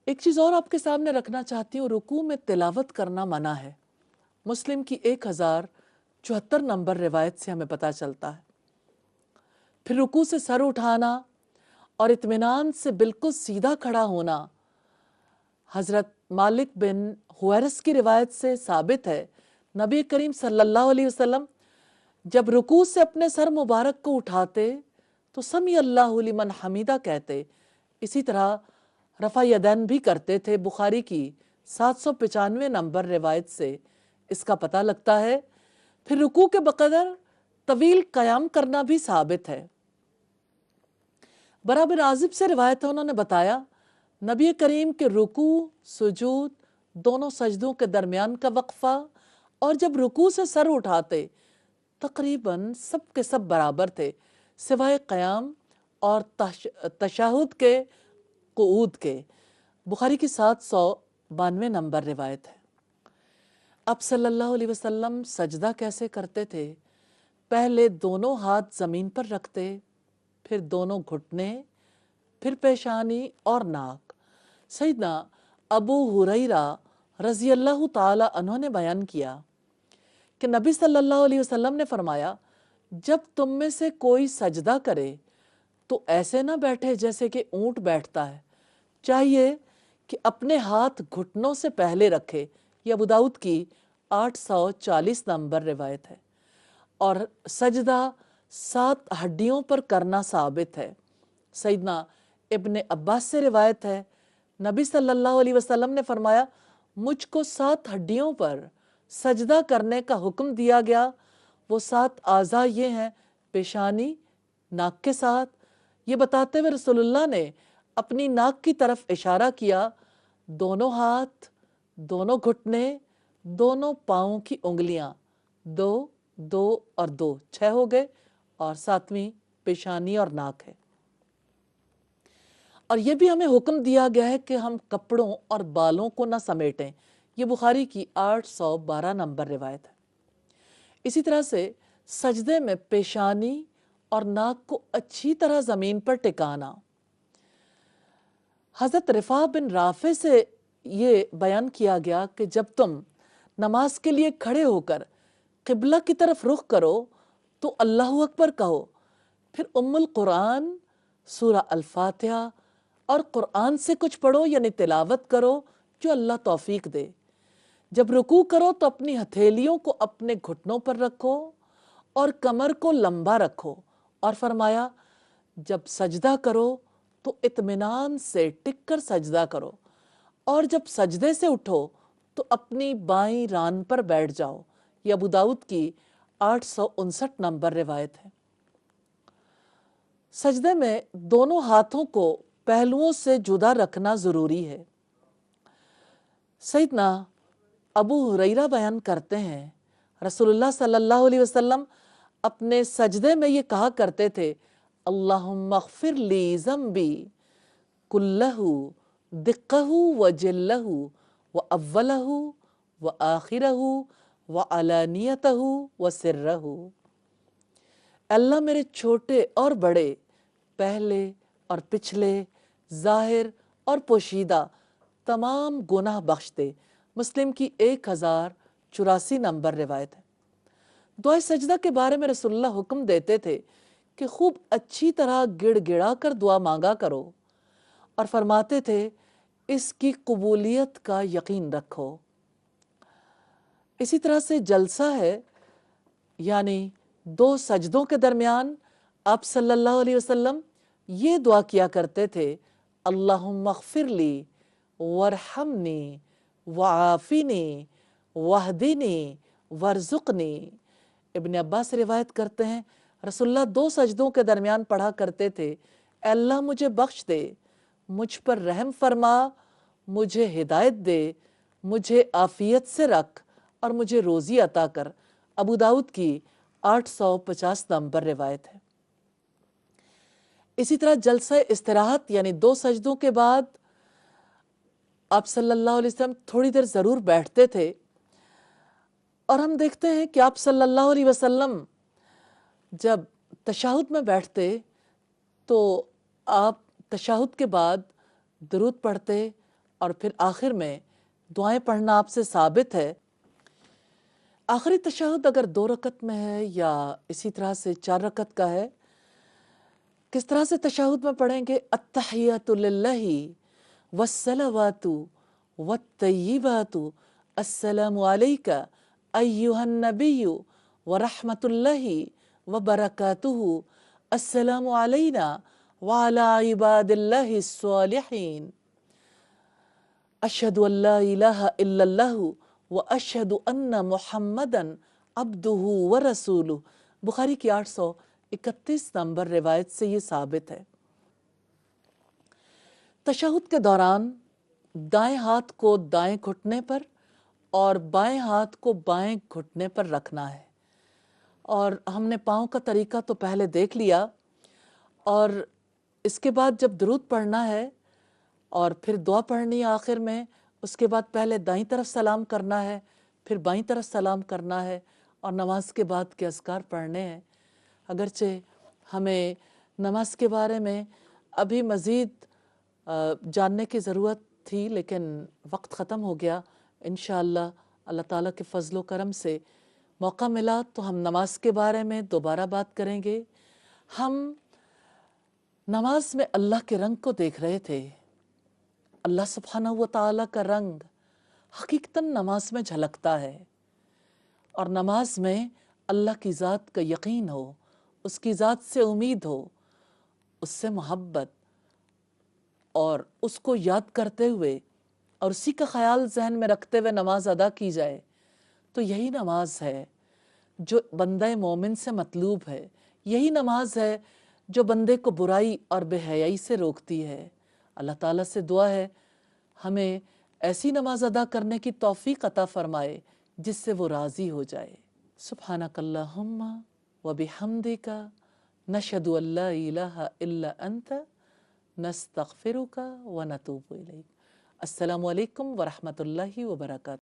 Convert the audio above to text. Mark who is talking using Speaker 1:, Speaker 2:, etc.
Speaker 1: ایک چیز اور آپ کے سامنے رکھنا چاہتی ہوں، رکوع میں تلاوت کرنا منع ہے۔ مسلم کی 1074 نمبر روایت سے ہمیں پتہ چلتا ہے۔ پھر رکوع سے سر اٹھانا اور اطمینان سے بالکل سیدھا کھڑا ہونا حضرت مالک بن حویرث کی روایت سے ثابت ہے۔ نبی کریم صلی اللہ علیہ وسلم جب رکوع سے اپنے سر مبارک کو اٹھاتے تو سمیع اللہ لمن حمیدہ کہتے، اسی طرح رفع یدین بھی کرتے تھے۔ بخاری کی 795 نمبر روایت سے اس کا پتہ لگتا ہے۔ پھر رکوع کے بقدر طویل قیام کرنا بھی ثابت ہے۔ برا بن عازب سے روایت ہے، انہوں نے بتایا نبی کریم کے رکوع، سجود، دونوں سجدوں کے درمیان کا وقفہ اور جب رکوع سے سر اٹھاتے تقریباً سب کے سب برابر تھے، سوائے قیام اور تشہد کے، قعود کے۔ بخاری کی 792 نمبر روایت ہے۔ اب صلی اللہ علیہ وسلم سجدہ کیسے کرتے تھے؟ پہلے دونوں ہاتھ زمین پر رکھتے، پھر دونوں گھٹنے، پھر پیشانی اور ناک۔ سیدنا ابو ہریرہ رضی اللہ تعالی عنہ نے بیان کیا کہ نبی صلی اللہ علیہ وسلم نے فرمایا، جب تم میں سے کوئی سجدہ کرے تو ایسے نہ بیٹھے جیسے کہ اونٹ بیٹھتا ہے، چاہیے کہ اپنے ہاتھ گھٹنوں سے پہلے رکھے۔ یہ ابو داؤد کی 840 نمبر روایت ہے۔ اور سجدہ 7 ہڈیوں پر کرنا ثابت ہے۔ سیدنا ابن عباس سے روایت ہے، نبی صلی اللہ علیہ وسلم نے فرمایا، مجھ کو 7 ہڈیوں پر سجدہ کرنے کا حکم دیا گیا۔ وہ 7 اعضاء یہ ہیں: پیشانی، ناک کے ساتھ۔ یہ بتاتے ہوئے رسول اللہ نے اپنی ناک کی طرف اشارہ کیا، دونوں ہاتھ، دونوں گھٹنے، دونوں پاؤں کی انگلیاں، 2 2 اور 2 6 ہو گئے، اور 7ویں پیشانی اور ناک ہے۔ اور یہ بھی ہمیں حکم دیا گیا ہے کہ ہم کپڑوں اور بالوں کو نہ سمیٹیں۔ یہ بخاری کی 812 نمبر روایت ہے۔ اسی طرح سے سجدے میں پیشانی اور ناک کو اچھی طرح زمین پر ٹکانا۔ حضرت رفاع بن رافع سے یہ بیان کیا گیا کہ جب تم نماز کے لیے کھڑے ہو کر قبلہ کی طرف رخ کرو تو اللہ اکبر کہو، پھر ام القرآن، سورہ الفاتحہ اور قرآن سے کچھ پڑھو، یعنی تلاوت کرو جو اللہ توفیق دے۔ جب رکوع کرو تو اپنی ہتھیلیوں کو اپنے گھٹنوں پر رکھو اور کمر کو لمبا رکھو، اور فرمایا جب سجدہ کرو تو اطمینان سے ٹک کر سجدہ کرو، اور جب سجدے سے اٹھو تو اپنی بائیں ران پر بیٹھ جاؤ۔ یہ ابو داؤد کی 859 نمبر روایت ہے۔ سجدے میں دونوں ہاتھوں کو پہلوؤں سے جدا رکھنا ضروری ہے۔ سیدنا ابو ہریرہ بیان کرتے ہیں، رسول اللہ صلی اللہ علیہ وسلم اپنے سجدے میں یہ کہا کرتے تھے، اللہم اغفر لی ذنبی کلہ دقہ و جلہ و اولہ و آخرہ و علانیتہ و سرہ۔ اللہ میرے چھوٹے اور بڑے، پہلے اور پچھلے، ظاہر اور پوشیدہ تمام گناہ بخش دے۔ مسلم کی 1084 نمبر روایت ہے۔ دعائے سجدہ کے بارے میں رسول اللہ حکم دیتے تھے کہ خوب اچھی طرح گڑ گڑا کر دعا مانگا کرو، اور فرماتے تھے اس کی قبولیت کا یقین رکھو۔ اسی طرح سے جلسہ ہے، یعنی 2 سجدوں کے درمیان آپ صلی اللہ علیہ وسلم یہ دعا کیا کرتے تھے، اللہم اغفر لی وارحمنی وعافنی واہدنی وارزقنی۔ ابن عباس روایت کرتے ہیں رسول اللہ 2 سجدوں کے درمیان پڑھا کرتے تھے، اے اللہ مجھے بخش دے، مجھ پر رحم فرما، مجھے ہدایت دے، مجھے عافیت سے رکھ اور مجھے روزی عطا کر۔ ابو داؤد کی 850 نمبر روایت ہے۔ اسی طرح جلسہ استراحت یعنی 2 سجدوں کے بعد آپ صلی اللہ علیہ وسلم تھوڑی دیر ضرور بیٹھتے تھے، اور ہم دیکھتے ہیں کہ آپ صلی اللہ علیہ وسلم جب تشہد میں بیٹھتے تو آپ تشہد کے بعد درود پڑھتے، اور پھر آخر میں دعائیں پڑھنا آپ سے ثابت ہے۔ آخری تشہد اگر 2 رکعت میں ہے یا اسی طرح سے 4 رکعت کا ہے، کس طرح سے تشہد میں پڑھیں گے؟ التحیات للہ والصلوات والطیبات السلام علیک ایہا النبی ورحمۃ اللہ وبرکاتہ السلام علینا وعلی عباد اللہ الصالحین اشہد ان لا الہ الا اللہ واشہد ان محمدا عبدہ ورسولہ۔ بخاری کی 831 نمبر روایت سے یہ ثابت ہے۔ تشہد کے دوران دائیں ہاتھ کو دائیں گھٹنے پر اور بائیں ہاتھ کو بائیں گھٹنے پر رکھنا ہے، اور ہم نے پاؤں کا طریقہ تو پہلے دیکھ لیا، اور اس کے بعد جب درود پڑھنا ہے اور پھر دعا پڑھنی ہے آخر میں، اس کے بعد پہلے دائیں طرف سلام کرنا ہے، پھر بائیں طرف سلام کرنا ہے، اور نماز کے بعد کے اذکار پڑھنے ہیں۔ اگرچہ ہمیں نماز کے بارے میں ابھی مزید جاننے کی ضرورت تھی، لیکن وقت ختم ہو گیا۔ انشاءاللہ اللہ تعالیٰ کے فضل و کرم سے موقع ملا تو ہم نماز کے بارے میں دوبارہ بات کریں گے۔ ہم نماز میں اللہ کے رنگ کو دیکھ رہے تھے۔ اللہ سبحانہ و تعالیٰ کا رنگ حقیقتاً نماز میں جھلکتا ہے، اور نماز میں اللہ کی ذات کا یقین ہو، اس کی ذات سے امید ہو، اس سے محبت، اور اس کو یاد کرتے ہوئے اور اسی کا خیال ذہن میں رکھتے ہوئے نماز ادا کی جائے، تو یہی نماز ہے جو بندہ مومن سے مطلوب ہے۔ یہی نماز ہے جو بندے کو برائی اور بے حیائی سے روکتی ہے۔ اللہ تعالیٰ سے دعا ہے ہمیں ایسی نماز ادا کرنے کی توفیق عطا فرمائے جس سے وہ راضی ہو جائے۔ سبحانک اللہم وبحمدک نشہد ان لا الہ الا انت نستغفرک ونتوب الیک۔ السلام علیکم ورحمۃ اللہ وبرکاتہ۔